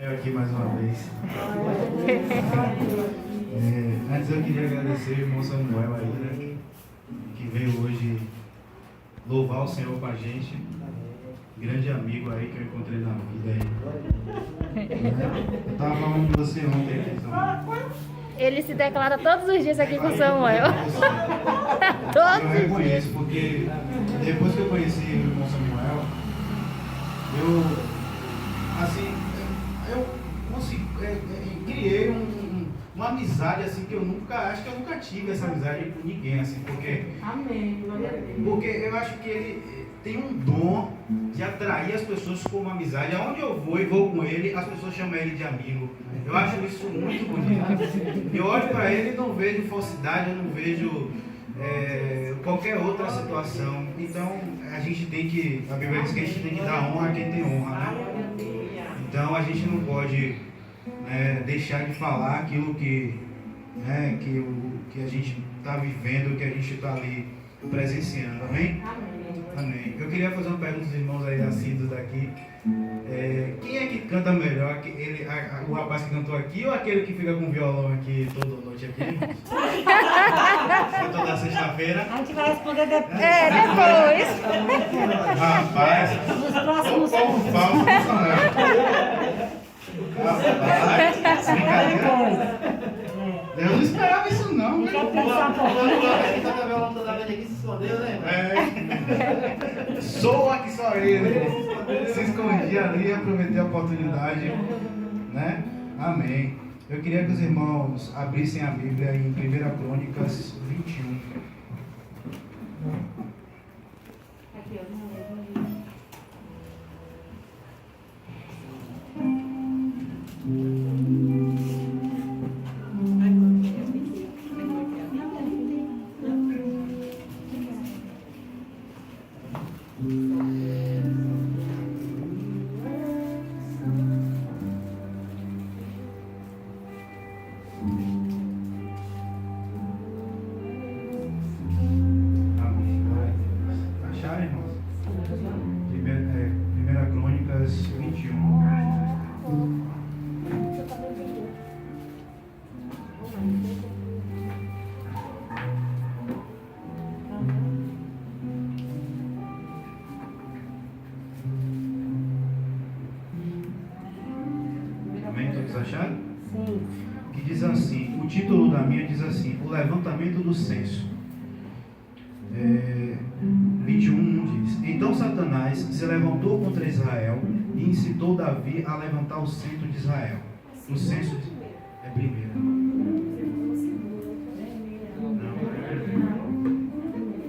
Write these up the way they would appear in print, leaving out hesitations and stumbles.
Eu aqui mais uma vez. Antes eu queria agradecer o irmão Samuel aí, né, que veio hoje louvar o Senhor com a gente. Grande amigo aí que eu encontrei na vida aí. Eu estava falando com você ontem aqui, Samuel. Ele se declara todos os dias aqui com o Samuel. Eu reconheço, porque depois que eu conheci o irmão Samuel, criei uma amizade assim que acho que eu nunca tive essa amizade com ninguém, assim, porque Amém, glória a Deus. porque eu acho que ele tem um dom de atrair as pessoas com uma amizade. Aonde eu vou e vou com ele, as pessoas chamam ele de amigo. Eu acho isso muito bonito. Eu olho para ele e não vejo falsidade, eu não vejo qualquer outra situação. Então a Bíblia diz que a gente tem que dar honra a quem tem honra, né? Então a gente não pode deixar de falar aquilo que a gente está vivendo, que a gente está ali presenciando, amém? Amém. Eu queria fazer uma pergunta dos irmãos aí assíduos daqui. Quem é que canta melhor? O rapaz que cantou aqui ou aquele que fica com violão aqui toda noite aqui? Toda sexta-feira? A gente vai responder depois. Depois. Rapaz, Nos próximos o povo falso funcionário. Rapaz, brincadeira. Eu não esperava isso não. Quer pensar um pouquinho? Soa que só ele. Se escondia ali e aproveitou a oportunidade, né? Amém. Eu queria que os irmãos abrissem a Bíblia em 1 Crônicas 21. Aqui, ó. Acharam, irmãos? 1 Crônicas 21. Amém? Todos acharam? Sim. Que diz assim, o título da minha diz assim, o levantamento do censo. 21 diz, então Satanás se levantou contra Israel e incitou Davi a levantar o censo de Israel. O censo é primeiro. Não.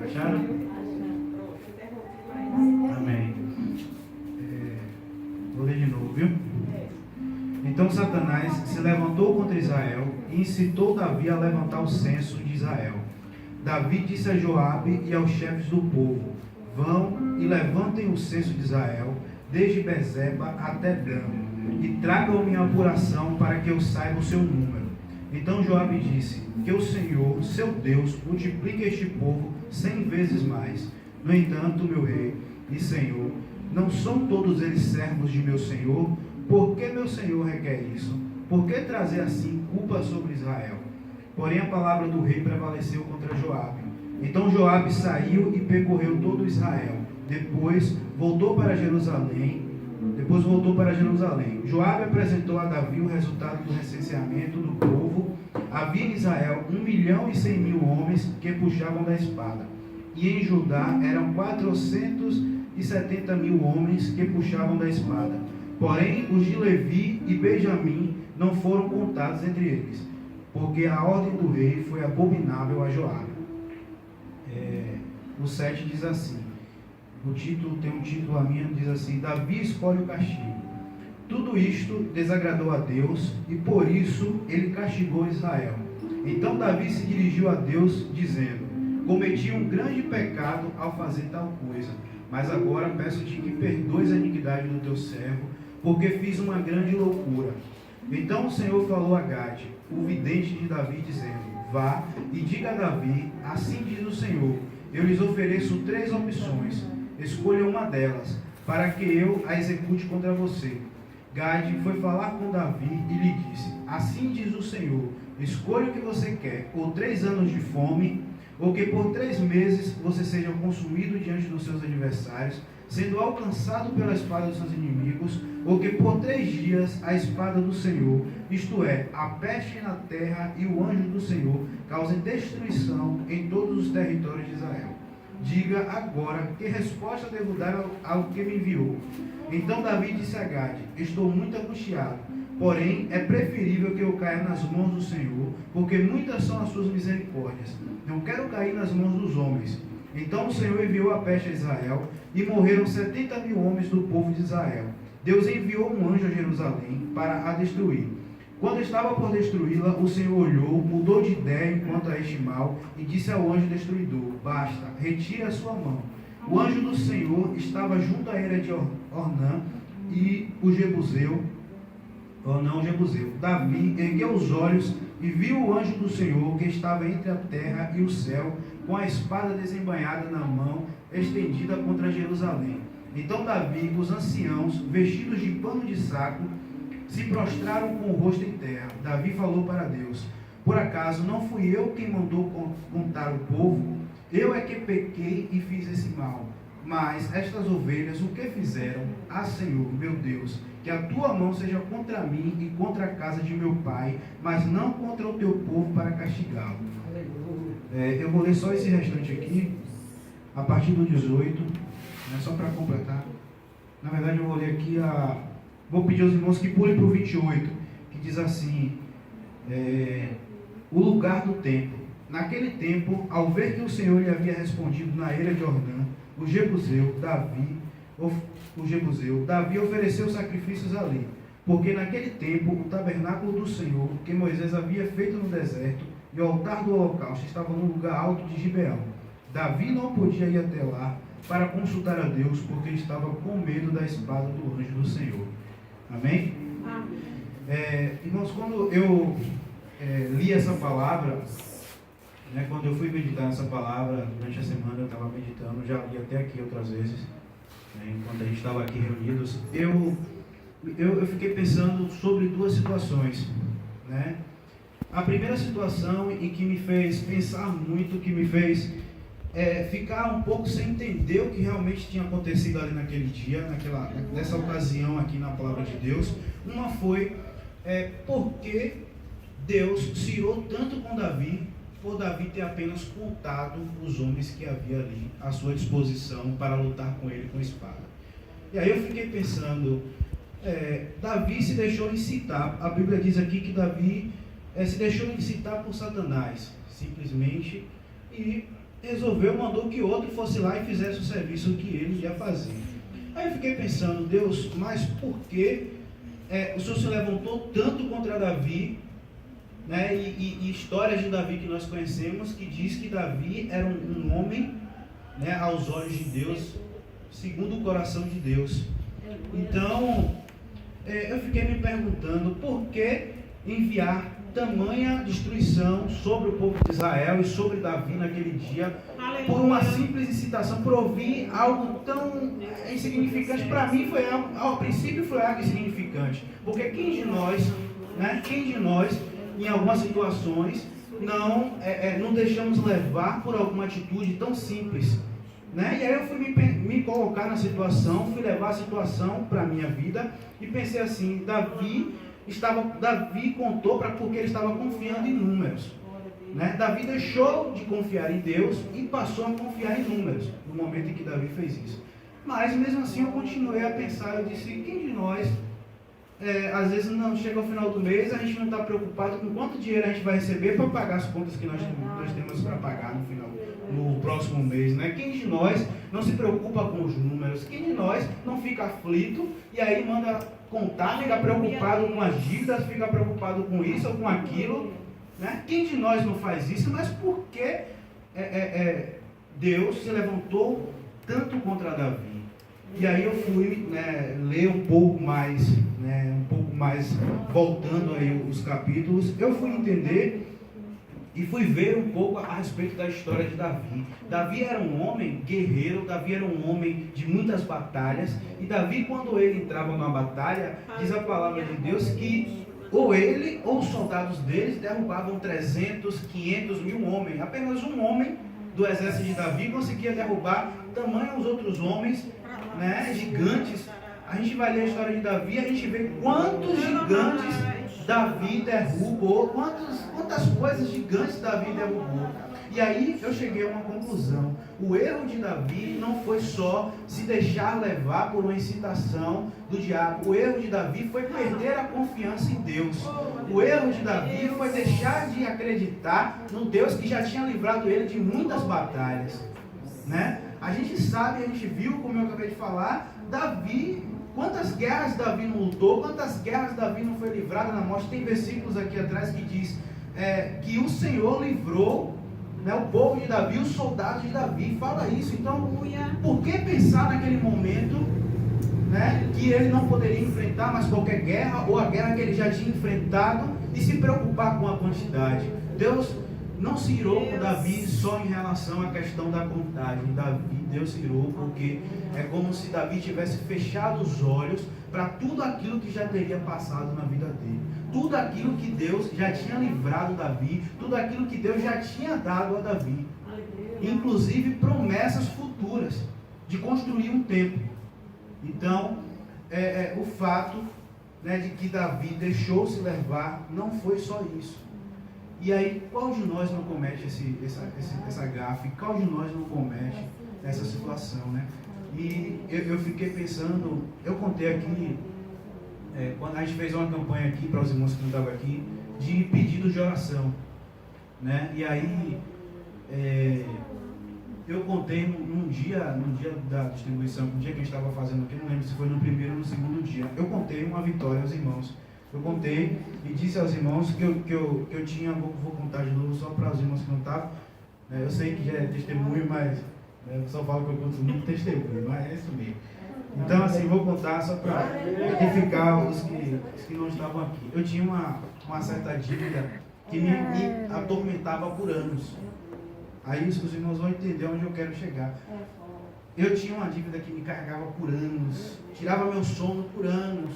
Acharam? Amém. Vou ler de novo, viu? Então Satanás se levantou contra Israel e incitou Davi a levantar o censo de Israel. Davi disse a Joabe e aos chefes do povo, vão e levantem o censo de Israel, desde Bezeba até Dan, e tragam-me a apuração para que eu saiba o seu número. Então Joabe disse, que o Senhor, seu Deus, multiplique este povo 100 vezes mais. No entanto, meu rei e Senhor, não são todos eles servos de meu Senhor? Por que meu Senhor requer isso? Por que trazer assim culpa sobre Israel? Porém a palavra do rei prevaleceu contra Joabe. Então Joabe saiu e percorreu todo Israel. Depois voltou para Jerusalém. Joabe apresentou a Davi o resultado do recenseamento do povo. Havia em Israel 1.100.000 homens que puxavam da espada. E em Judá eram 470.000 homens que puxavam da espada. Porém, os de Levi e Benjamim não foram contados entre eles, porque a ordem do rei foi abominável a Joabe. O 7 diz assim, tem um título a minha, diz assim, Davi escolhe o castigo. Tudo isto desagradou a Deus, e por isso ele castigou Israel. Então Davi se dirigiu a Deus, dizendo, cometi um grande pecado ao fazer tal coisa, mas agora peço-te que perdoes a iniquidade do teu servo, porque fiz uma grande loucura. Então o Senhor falou a Gade, o vidente de Davi, dizendo, vá e diga a Davi, assim diz o Senhor, eu lhes ofereço 3 opções, escolha uma delas, para que eu a execute contra você. Gade foi falar com Davi e lhe disse: assim diz o Senhor, escolha o que você quer, ou 3 anos de fome, ou que por 3 meses você seja consumido diante dos seus adversários, sendo alcançado pela espada dos seus inimigos, ou que por 3 dias a espada do Senhor, isto é, a peste na terra e o anjo do Senhor, causem destruição em todos os territórios de Israel. Diga agora que resposta devo dar ao que me enviou. Então Davi disse a Gade: estou muito angustiado, porém é preferível que eu caia nas mãos do Senhor, porque muitas são as suas misericórdias. Não quero cair nas mãos dos homens. Então o Senhor enviou a peste a Israel, e morreram 70.000 homens do povo de Israel. Deus enviou um anjo a Jerusalém para a destruir. Quando estava por destruí-la, o Senhor olhou, mudou de ideia enquanto a este mal, e disse ao anjo destruidor: basta, retire a sua mão. O anjo do Senhor estava junto à era de Ornã e o Jebuseu. Davi ergueu os olhos e viu o anjo do Senhor que estava entre a terra e o céu, com a espada desembainhada na mão, estendida contra Jerusalém. Então Davi, os anciãos, vestidos de pano de saco, se prostraram com o rosto em terra. Davi falou para Deus: por acaso não fui eu quem mandou contar o povo? Eu é que pequei e fiz esse mal. Mas estas ovelhas o que fizeram? Ah, Senhor, meu Deus, que a tua mão seja contra mim e contra a casa de meu pai, mas não contra o teu povo para castigá-lo. Eu vou ler só esse restante aqui, a partir do 18, só para completar. Na verdade, eu vou ler aqui vou pedir aos irmãos que pulem para o 28, que diz assim: o lugar do tempo. Naquele tempo, ao ver que o Senhor lhe havia respondido na eira de Ornã, o Jebuseu, Davi ofereceu sacrifícios ali, porque naquele tempo o tabernáculo do Senhor, que Moisés havia feito no deserto, e o altar do holocausto estavam no lugar alto de Gibeão. Davi não podia ir até lá para consultar a Deus, porque estava com medo da espada do anjo do Senhor. Amém? Amém. Irmãos, quando eu li essa palavra, quando eu fui meditar essa palavra durante a semana, eu estava meditando, já li até aqui outras vezes, enquanto a gente estava aqui reunidos, eu fiquei pensando sobre 2 situações. A primeira situação em que me fez pensar muito, que me fez ficar um pouco sem entender o que realmente tinha acontecido ali naquele dia, nessa ocasião aqui na palavra de Deus. Uma foi porque Deus se irou tanto com Davi, por Davi ter apenas contado os homens que havia ali à sua disposição para lutar com ele com espada. E aí eu fiquei pensando, Davi se deixou incitar. A Bíblia diz aqui que Davi se deixou incitar por Satanás, simplesmente, e mandou que outro fosse lá e fizesse o serviço que ele ia fazer. Aí eu fiquei pensando: Deus, mas por que o Senhor se levantou tanto contra Davi? E histórias de Davi que nós conhecemos, que diz que Davi era um homem, aos olhos de Deus, segundo o coração de Deus. Então, eu fiquei me perguntando por que enviar tamanha destruição sobre o povo de Israel e sobre Davi naquele dia, por uma simples incitação, por ouvir algo tão insignificante. Para mim foi ao princípio foi algo insignificante, porque quem de nós, em algumas situações, não deixamos levar por alguma atitude tão simples, E aí eu fui me colocar na situação, fui levar a situação para a minha vida e pensei assim: Davi contou porque ele estava confiando em números, Davi deixou de confiar em Deus e passou a confiar em números no momento em que Davi fez isso. Mas mesmo assim eu continuei a pensar. Eu disse: quem de nós às vezes não chega ao final do mês, a gente não está preocupado com quanto dinheiro a gente vai receber para pagar as contas que nós temos para pagar no próximo mês, Quem de nós não se preocupa com os números? Quem de nós não fica aflito e aí manda contar, fica preocupado com as dívidas, fica preocupado com isso ou com aquilo, Quem de nós não faz isso? Mas por que Deus se levantou tanto contra Davi? E aí eu fui ler um pouco mais, voltando aí os capítulos, eu fui entender e fui ver um pouco a respeito da história de Davi. Davi era um homem guerreiro, Davi era um homem de muitas batalhas, e Davi, quando ele entrava numa batalha, diz a palavra de Deus que ou ele ou os soldados deles derrubavam 300, 500 mil homens. Apenas um homem do exército de Davi conseguia derrubar tamanho os outros homens, né, gigantes. A gente vai ler a história de Davi e a gente vê quantos gigantes Davi derrubou, quantas coisas gigantes Davi derrubou. E aí eu cheguei a uma conclusão: o erro de Davi não foi só se deixar levar por uma incitação do diabo. O erro de Davi foi perder a confiança em Deus. O erro de Davi foi deixar de acreditar no Deus que já tinha livrado ele de muitas batalhas, né? A gente sabe, a gente viu, como eu acabei de falar, Davi, quantas guerras Davi não lutou, quantas guerras Davi não foi livrado na morte. Tem versículos aqui atrás que diz que o Senhor livrou, né, o povo de Davi, os soldados de Davi. Fala isso. Então, por que pensar naquele momento, né, que ele não poderia enfrentar mais qualquer guerra, ou a guerra que ele já tinha enfrentado, e se preocupar com a quantidade? Deus não se irou com Davi só em relação à questão da contagem. Deus se irou porque é como se Davi tivesse fechado os olhos para tudo aquilo que já teria passado na vida dele. Tudo aquilo que Deus já tinha livrado Davi, tudo aquilo que Deus já tinha dado a Davi. Inclusive promessas futuras de construir um templo. Então, o fato, né, de que Davi deixou-se levar não foi só isso. E aí, qual de nós não comete essa gafe? Qual de nós não comete essa situação, né? E eu fiquei pensando, eu contei aqui, quando a gente fez uma campanha aqui para os irmãos que não estavam aqui, de pedidos de oração, né? E aí, eu contei num dia da distribuição, um dia que a gente estava fazendo aqui, não lembro se foi no primeiro ou no segundo dia, eu contei uma vitória aos irmãos. Eu contei e disse aos irmãos que eu tinha, vou contar de novo só para os irmãos que não estavam. Eu sei que já é testemunho, mas eu só falo que eu conto muito testemunho, mas é isso mesmo. Então, assim, vou contar só para edificar os que não estavam aqui. Eu tinha uma certa dívida que me atormentava por anos. Aí os irmãos vão entender onde eu quero chegar. Eu tinha uma dívida que me carregava por anos, tirava meu sono por anos.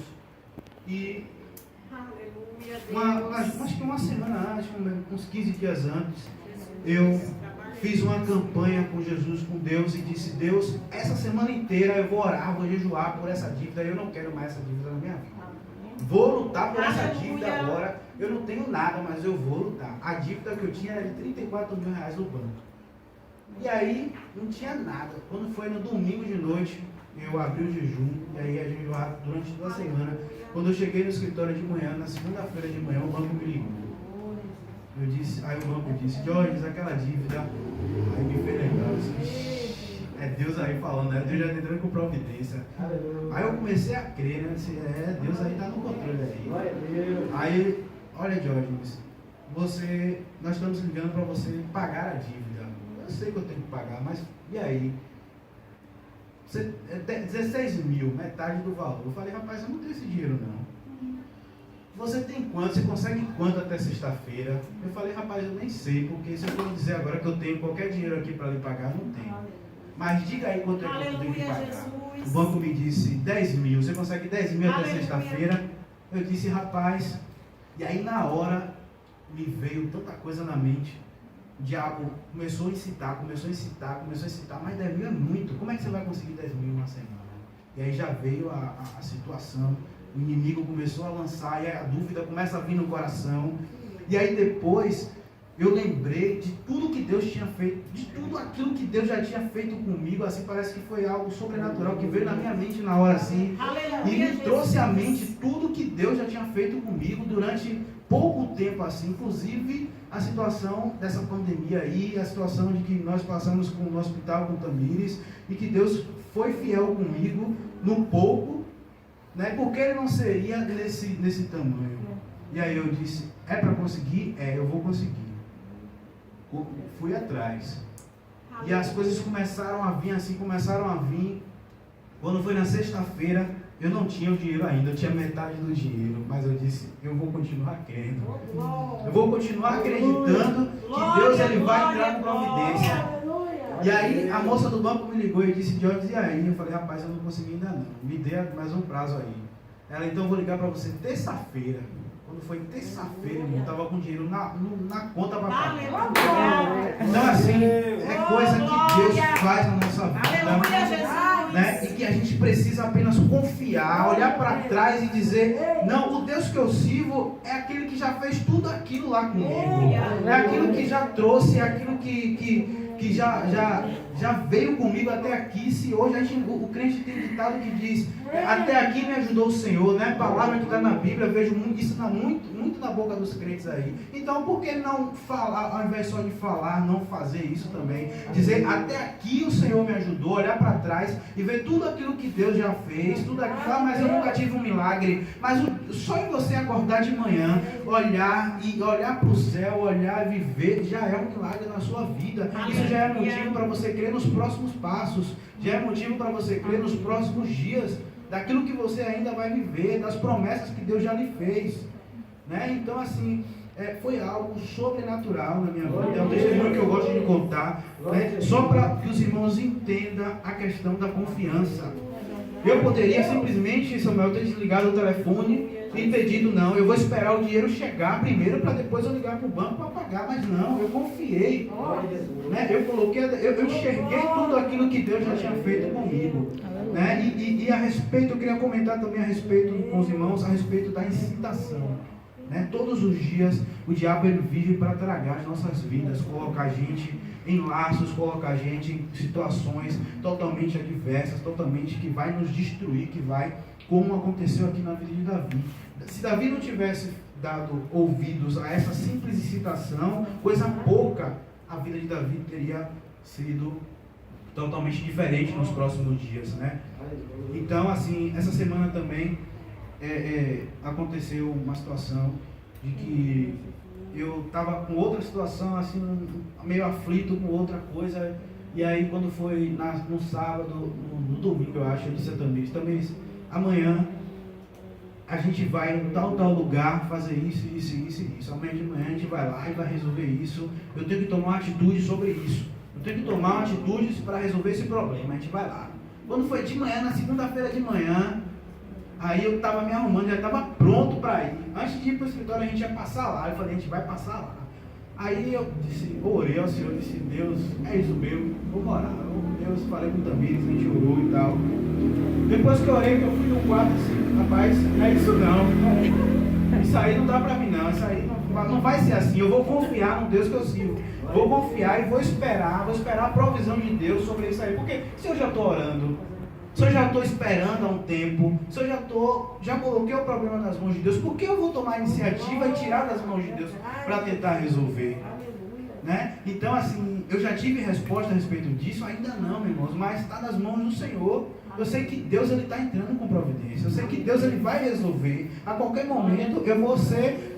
E acho que uma semana antes, uns 15 dias antes, eu fiz uma campanha com Jesus, com Deus, e disse: Deus, essa semana inteira eu vou orar, vou jejuar por essa dívida, eu não quero mais essa dívida na minha vida. Vou lutar por essa dívida agora. Eu não tenho nada, mas eu vou lutar. A dívida que eu tinha era de 34 mil reais no banco. E aí, não tinha nada. Quando foi no domingo de noite, eu abri o jejum, e aí a gente jejuar durante toda a semana. Quando eu cheguei no escritório de manhã, na segunda-feira de manhã, o banco me ligou. Aí o banco disse: Jorge, aquela dívida. Aí me fez lembrar, eu disse: é Deus aí falando, né? Deus já entrando com providência. Aí eu comecei a crer, né? Eu disse: Deus aí está no controle aí. Aí, olha, Jorge, nós estamos ligando para você pagar a dívida. Eu sei que eu tenho que pagar, mas e aí? 16 mil, metade do valor. Eu falei: rapaz, eu não tenho esse dinheiro não. Você tem quanto? Você consegue quanto até sexta-feira? Eu falei: rapaz, eu nem sei, porque se eu for dizer agora que eu tenho qualquer dinheiro aqui para lhe pagar, não tenho. Mas diga aí quanto é que eu tenho que pagar. Jesus. O banco me disse 10 mil. Você consegue 10 mil até sexta-feira? Eu disse: rapaz. E aí na hora me veio tanta coisa na mente. O diabo começou a incitar, mas 10 mil é muito. Como é que você vai conseguir 10 mil em uma semana? E aí já veio a situação, o inimigo começou a lançar, e a dúvida começa a vir no coração. E aí depois eu lembrei de tudo que Deus tinha feito, de tudo aquilo que Deus já tinha feito comigo. Assim, parece que foi algo sobrenatural que veio na minha mente na hora assim. E me trouxe à mente tudo que Deus já tinha feito comigo durante pouco tempo assim, inclusive a situação dessa pandemia aí, a situação de que nós passamos no hospital com Tamires, e que Deus foi fiel comigo no pouco, né? Porque Ele não seria nesse tamanho. E aí eu disse: é para conseguir? Eu vou conseguir. Fui atrás. E as coisas começaram a vir. Quando foi na sexta-feira, eu não tinha o dinheiro ainda, eu tinha metade do dinheiro, mas eu disse, eu vou continuar crendo. Eu vou continuar acreditando que Deus ele vai entrar com providência. E aí a moça do banco me ligou e disse, Jones, e aí? Eu falei, rapaz, eu não consegui ainda não, me dê mais um prazo aí. Ela, então eu vou ligar para você terça-feira. Quando foi terça-feira, eu estava com dinheiro na conta para pagar. Então assim, é coisa que Deus faz na nossa vida, né? E que a gente precisa apenas confiar, olhar para trás e dizer, não, o Deus que eu sirvo é aquele que já fez tudo aquilo lá comigo. É aquilo que já trouxe, é aquilo que já veio comigo até aqui. Se hoje o crente tem ditado que diz, até aqui me ajudou o Senhor, né? Palavra que está na Bíblia, eu vejo isso muito na boca dos crentes aí. Então por que não falar, ao invés só de falar, não fazer isso também? Dizer, até aqui o Senhor me ajudou, olhar para trás e ver tudo aquilo que Deus já fez, tudo aquilo, mas eu nunca tive um milagre. Mas só em você acordar de manhã, olhar para o céu, olhar e viver, já é um milagre na sua vida. Isso já é motivo para você crer nos próximos passos, já é motivo para você crer nos próximos dias, daquilo que você ainda vai viver, das promessas que Deus já lhe fez, né? Então assim, foi algo sobrenatural na minha vida, é um testemunho que eu gosto de contar, né? Só para que os irmãos entendam a questão da confiança. Eu poderia simplesmente, Samuel, ter desligado o telefone e ter dito, não, eu vou esperar o dinheiro chegar primeiro para depois eu ligar para o banco para pagar, mas não, eu confiei, né? Eu enxerguei tudo aquilo que Deus já tinha feito comigo, né? E a respeito, eu queria comentar também a respeito com os irmãos, a respeito da incitação, né? Todos os dias o diabo ele vive para tragar as nossas vidas, colocar a gente em laços, colocar a gente em situações totalmente adversas, totalmente que vai nos destruir, que vai, como aconteceu aqui na vida de Davi. Se Davi não tivesse dado ouvidos a essa simples incitação, coisa pouca, a vida de Davi teria sido totalmente diferente nos próximos dias, né? Então, assim, essa semana também aconteceu uma situação de que eu estava com outra situação, assim, meio aflito com outra coisa, e aí quando foi no sábado, no domingo, eu acho, eu disse a Tamires, amanhã a gente vai em tal lugar fazer isso. Amanhã de manhã a gente vai lá e vai resolver isso. Eu tenho que tomar uma atitude sobre isso. Eu tenho que tomar uma atitude para resolver esse problema. A gente vai lá. Quando foi de manhã, na segunda-feira de manhã, aí eu estava me arrumando, já estava pronto para ir. Antes de ir para o escritório, a gente ia passar lá. Eu falei, a gente vai passar lá. Aí eu orei ao Senhor, disse, Deus, é isso mesmo, vou orar. Deus, falei com o Tamires, a gente orou e tal. Depois que eu orei, que eu fui no quarto, assim, rapaz, não é isso não. Isso aí não dá para mim não, isso aí não vai ser assim. Eu vou confiar no Deus que eu sirvo. Vou confiar e vou esperar a provisão de Deus sobre isso aí. Porque se eu já estou orando, se eu já estou esperando há um tempo, se eu já coloquei o problema nas mãos de Deus, por que eu vou tomar a iniciativa e tirar das mãos de Deus para tentar resolver? Né? Então, assim, eu já tive resposta a respeito disso, ainda não, meus irmãos, mas está nas mãos do Senhor. Eu sei que Deus está entrando com providência, eu sei que Deus ele vai resolver. A qualquer momento eu vou ser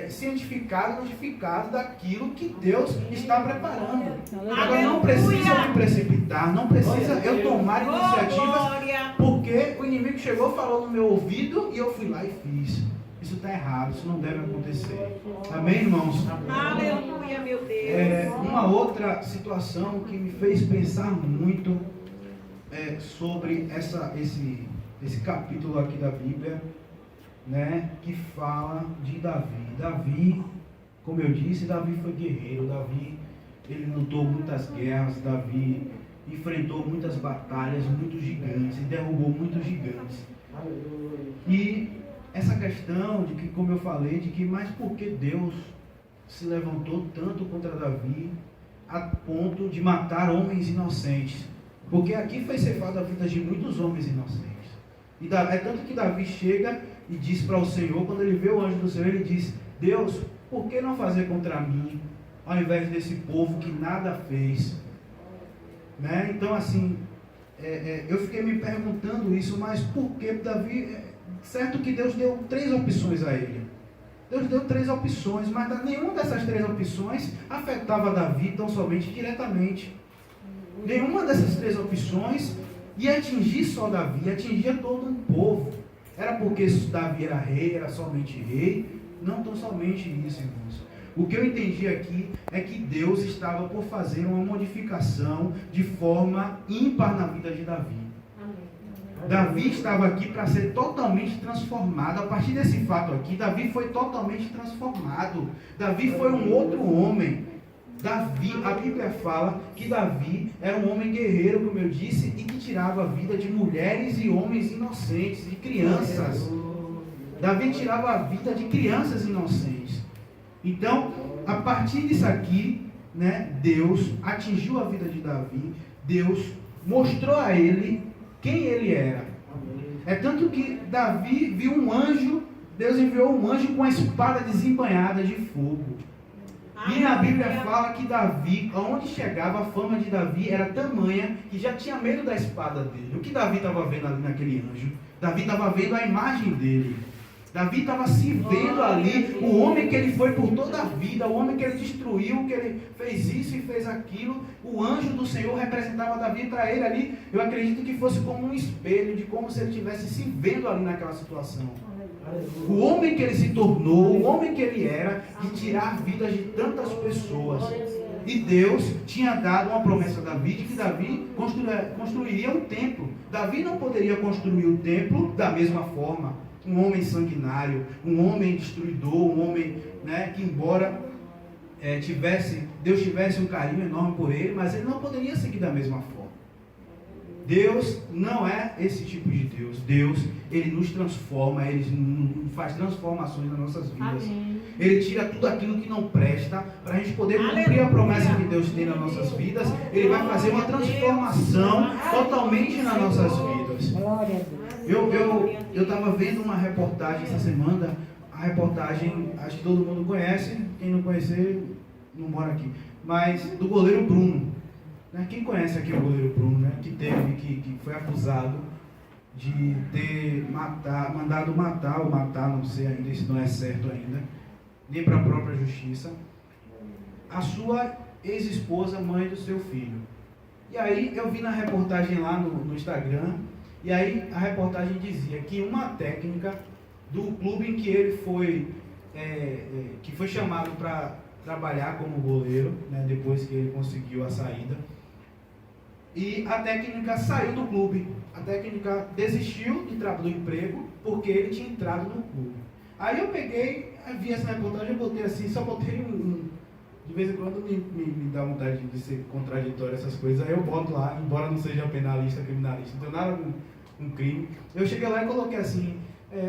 cientificado, notificado daquilo que Deus está preparando. Agora não precisa me precipitar, não precisa eu tomar iniciativas, porque o inimigo chegou, falou no meu ouvido e eu fui lá e fiz. Isso está errado, isso não deve acontecer. Amém, irmãos? Aleluia, meu Deus. Uma outra situação que me fez pensar muito sobre esse capítulo aqui da Bíblia, né, que fala de Davi. Davi, como eu disse, Davi foi guerreiro. Davi, ele lutou muitas guerras. Davi enfrentou muitas batalhas, muitos gigantes, e derrubou muitos gigantes. E essa questão de que, como eu falei, de que mas por que Deus se levantou tanto contra Davi a ponto de matar homens inocentes? Porque aqui foi ceifada a vida de muitos homens inocentes. E é tanto que Davi chega e diz para o Senhor, quando ele vê o anjo do Senhor, ele diz, Deus, por que não fazer contra mim, ao invés desse povo que nada fez? Né? Então, assim, eu fiquei me perguntando isso, mas por que Davi... Certo que Deus deu 3 opções a ele. Deus deu 3 opções, mas nenhuma dessas 3 opções afetava Davi tão somente diretamente. Nenhuma dessas 3 opções E atingir só Davi, atingia todo um povo. Era porque Davi era rei, era somente rei? Não tão somente isso, irmãos. O que eu entendi aqui é que Deus estava por fazer uma modificação de forma ímpar na vida de Davi. Davi estava aqui para ser totalmente transformado. A partir desse fato aqui, Davi foi totalmente transformado. Davi foi um outro homem. Davi, a Bíblia fala que Davi era um homem guerreiro, como eu disse, e que tirava a vida de mulheres e homens inocentes, de crianças. Davi tirava a vida de crianças inocentes. Então, a partir disso aqui, né, Deus atingiu a vida de Davi. Deus mostrou a ele quem ele era. É tanto que Davi viu um anjo, Deus enviou um anjo com a espada desembanhada de fogo. E na Bíblia fala que Davi, aonde chegava, a fama de Davi era tamanha que já tinha medo da espada dele. O que Davi estava vendo ali naquele anjo? Davi estava vendo a imagem dele. Davi estava se vendo ali, o homem que ele foi por toda a vida, o homem que ele destruiu, que ele fez isso e fez aquilo. O anjo do Senhor representava Davi para ele ali. Eu acredito que fosse como um espelho de como se ele estivesse se vendo ali naquela situação. O homem que ele se tornou, o homem que ele era, de tirar vidas de tantas pessoas. E Deus tinha dado uma promessa a Davi de que Davi construiria um templo. Davi não poderia construir o templo da mesma forma. Um homem sanguinário, um homem destruidor, um homem, né, que embora Deus tivesse um carinho enorme por ele, mas ele não poderia seguir da mesma forma. Deus não é esse tipo de Deus. Deus, ele nos transforma, ele faz transformações nas nossas vidas. Amém. Ele tira tudo aquilo que não presta para a gente poder cumprir a promessa que Deus tem nas nossas vidas. Ele vai fazer uma transformação totalmente nas nossas vidas. Eu estava vendo uma reportagem essa semana. A reportagem, acho que todo mundo conhece. Quem não conhecer, não mora aqui. Mas do goleiro Bruno. Quem conhece aqui o goleiro Bruno, né? Que foi acusado de ter mandado matar, ou matar, não sei ainda, isso não é certo ainda, nem para a própria justiça, a sua ex-esposa, mãe do seu filho. E aí eu vi na reportagem lá no Instagram, e aí a reportagem dizia que uma técnica do clube em que ele foi, que foi chamado para trabalhar como goleiro, né, depois que ele conseguiu a saída, e a técnica saiu do clube. A técnica desistiu do emprego porque ele tinha entrado no clube. Aí eu peguei, vi essa reportagem, eu botei assim, só botei de vez em quando me dá vontade de ser contraditório essas coisas, aí eu boto lá, embora não seja penalista, criminalista, não tenho nada com crime. Eu cheguei lá e coloquei assim,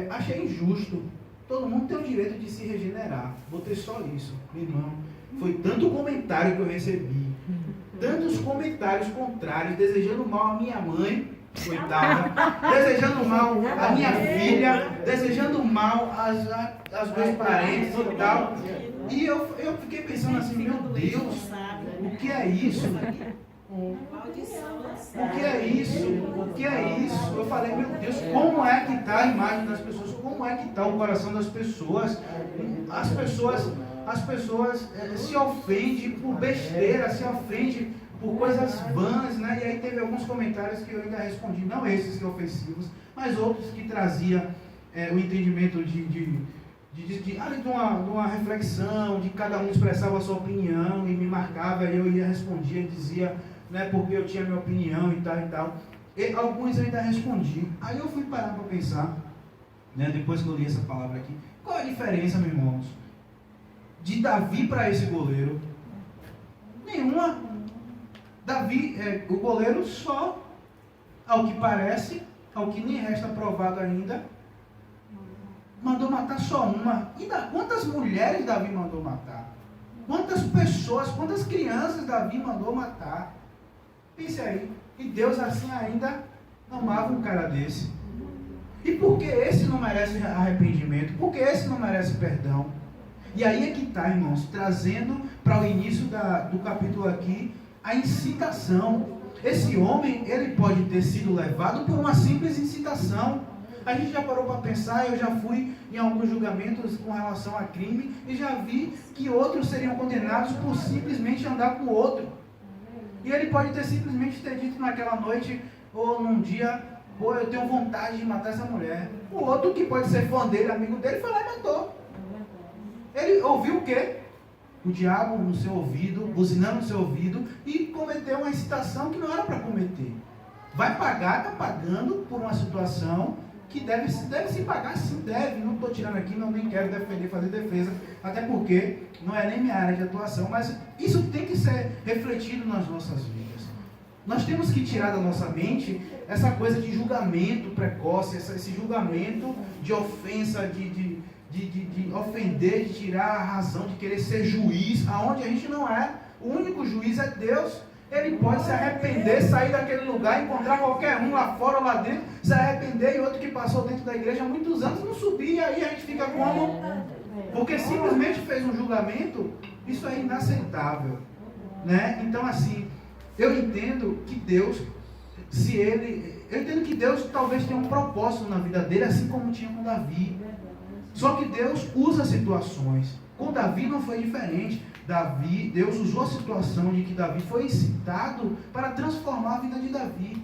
achei injusto, todo mundo tem o direito de se regenerar. Botei só isso, meu irmão. Foi tanto comentário que eu recebi, tantos comentários contrários, desejando mal a minha mãe, coitada, desejando mal a minha filha, desejando mal aos meus parentes e tal. E eu fiquei pensando assim, meu Deus, o que é isso? O que é isso? O que é isso? Eu falei, meu Deus, como é que está a imagem das pessoas? Como é que está o coração das pessoas? As pessoas se ofendem por besteira, se ofendem por coisas vãs, né? E aí teve alguns comentários que eu ainda respondi, não esses que ofensivos, mas outros que traziam o entendimento de uma reflexão, de cada um expressava a sua opinião e me marcava, e eu ia responder, dizia, né, porque eu tinha minha opinião e tal e tal. E alguns eu ainda respondi. Aí eu fui parar para pensar, né, depois que eu li essa palavra aqui, qual a diferença, meus irmãos, de Davi para esse goleiro? Nenhuma. Davi, o goleiro só, ao que parece, ao que nem resta provado ainda, mandou matar só uma. E quantas mulheres Davi mandou matar? Quantas pessoas, quantas crianças Davi mandou matar? Pense aí. E Deus assim ainda amava um cara desse. E por que esse não merece arrependimento? Por que esse não merece perdão? E aí é que está, irmãos, trazendo para o início do capítulo aqui, a incitação. Esse homem, ele pode ter sido levado por uma simples incitação. A gente já parou para pensar, eu já fui em alguns julgamentos com relação a crime e já vi que outros seriam condenados por simplesmente andar com o outro. E ele pode ter simplesmente dito naquela noite, ou num dia, pô, eu tenho vontade de matar essa mulher. O outro que pode ser fã dele, amigo dele, foi lá e matou. Ele ouviu o quê? O diabo no seu ouvido, buzinando no seu ouvido, e cometeu uma incitação que não era para cometer. Vai pagar, está pagando por uma situação que deve se pagar, sim, deve. Não estou tirando aqui, nem quero defender, fazer defesa, até porque não é nem minha área de atuação, mas isso tem que ser refletido nas nossas vidas. Nós temos que tirar da nossa mente essa coisa de julgamento precoce, esse julgamento de ofensa, de ofender, de tirar a razão, de querer ser juiz, aonde a gente não é. O único juiz é Deus. Ele pode se arrepender, sair daquele lugar, encontrar qualquer um lá fora ou lá dentro, se arrepender, e outro que passou dentro da igreja há muitos anos não subir, e aí a gente fica como? Porque simplesmente fez um julgamento. Isso é inaceitável, né? Então, assim, eu entendo que Deus, eu entendo que Deus talvez tenha um propósito na vida dele, assim como tinha com Davi. Só que Deus usa situações. Com Davi não foi diferente. Deus usou a situação de que Davi foi incitado para transformar a vida de Davi.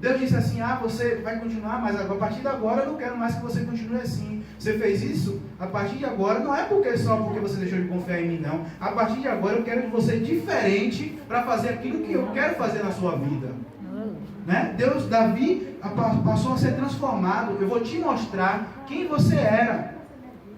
Deus disse assim: você vai continuar, mas a partir de agora eu não quero mais que você continue assim. Você fez isso? A partir de agora não é só porque você deixou de confiar em mim, não. A partir de agora eu quero de você diferente para fazer aquilo que eu quero fazer na sua vida. Né? Davi passou a ser transformado. Eu vou te mostrar quem você era.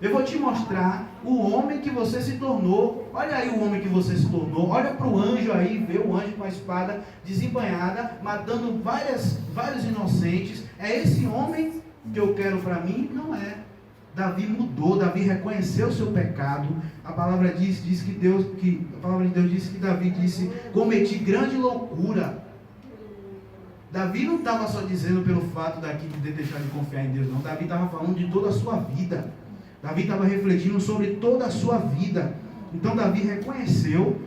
Eu vou te mostrar o homem que você se tornou. Olha aí o homem que você se tornou. Olha para o anjo aí, vê o anjo com a espada desembainhada, matando vários inocentes. É esse homem que eu quero para mim? Não é. Davi mudou, Davi reconheceu o seu pecado. A palavra diz que a palavra de Deus diz que Davi disse: cometi grande loucura. Davi não estava só dizendo pelo fato daqui de deixar de confiar em Deus, não. Davi estava falando de toda a sua vida. Davi estava refletindo sobre toda a sua vida. Então Davi reconheceu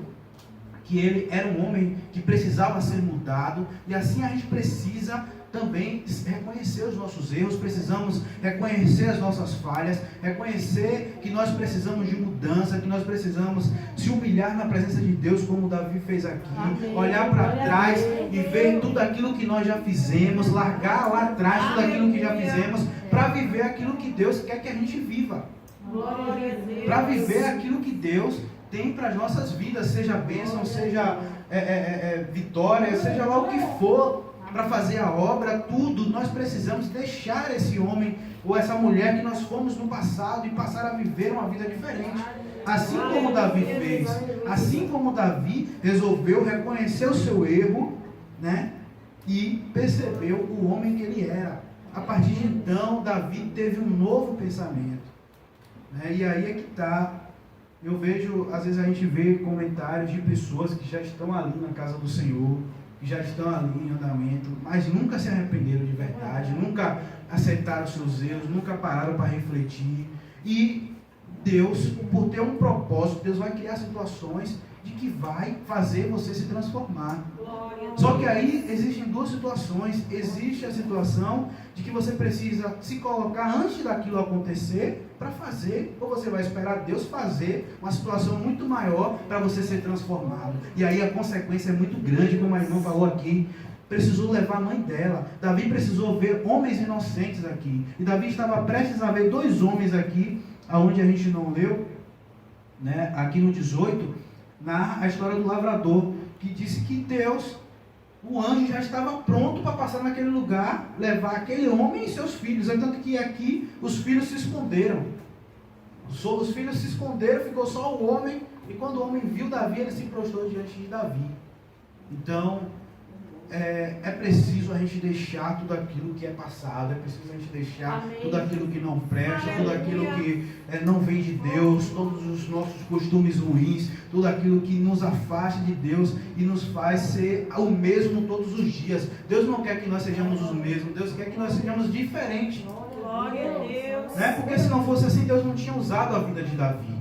que ele era um homem que precisava ser mudado. E assim a gente precisa também reconhecer os nossos erros. Precisamos reconhecer as nossas falhas. Reconhecer que nós precisamos de mudança. Que nós precisamos se humilhar na presença de Deus, como Davi fez aqui. Amém. Olhar para trás e ver tudo aquilo que nós já fizemos. Largar lá atrás tudo aquilo que já fizemos, para viver aquilo que Deus quer que a gente viva. Para viver aquilo que Deus tem para as nossas vidas, seja bênção, seja vitória, seja lá o que for, para fazer a obra, tudo. Nós precisamos deixar esse homem ou essa mulher que nós fomos no passado e passar a viver uma vida diferente. Assim como Davi fez, assim como Davi resolveu reconhecer o seu erro, né? E percebeu o homem que ele era. A partir de então, Davi teve um novo pensamento, né? E aí é que está. Eu vejo, às vezes a gente vê comentários de pessoas que já estão ali na casa do Senhor, que já estão ali em andamento, mas nunca se arrependeram de verdade, nunca aceitaram seus erros, nunca pararam para refletir. E Deus, por ter um propósito, Deus vai criar situações de que vai fazer você se transformar. Só que aí existem duas situações. Existe a situação de que você precisa se colocar antes daquilo acontecer para fazer, ou você vai esperar Deus fazer uma situação muito maior para você ser transformado. E aí a consequência é muito grande, como a irmã falou aqui. Precisou levar a mãe dela. Davi precisou ver homens inocentes aqui. E Davi estava prestes a ver dois homens aqui, aonde a gente não leu, né? Aqui no 18, narra a história do lavrador, que disse que Deus, o anjo já estava pronto para passar naquele lugar, levar aquele homem e seus filhos. É tanto que aqui os filhos se esconderam. Os filhos se esconderam, ficou só o homem. E quando o homem viu Davi, ele se prostrou diante de Davi. Então, é preciso a gente deixar tudo aquilo que é passado. É preciso a gente deixar tudo aquilo que não presta, tudo aquilo que não vem de Deus, todos os nossos costumes ruins, tudo aquilo que nos afasta de Deus e nos faz ser o mesmo todos os dias. Deus não quer que nós sejamos os mesmos, Deus quer que nós sejamos diferentes. Glória a Deus. Né? Porque se não fosse assim, Deus não tinha usado a vida de Davi.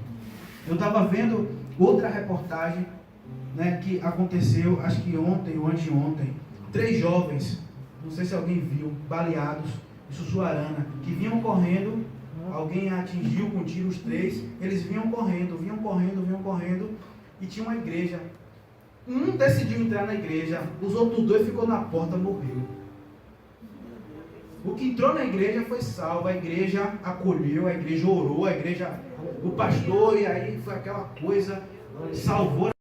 Eu estava vendo outra reportagem, né, que aconteceu, acho que ontem ou anteontem. 3 jovens, não sei se alguém viu, baleados em Sussuarana, que vinham correndo. Alguém atingiu com tiro os 3. Eles vinham correndo, e tinha uma igreja Um decidiu entrar na igreja, os outros dois ficou na porta, morreu. O que entrou na igreja foi salvo, a igreja acolheu, a igreja orou, o pastor, e aí foi aquela coisa, salvou.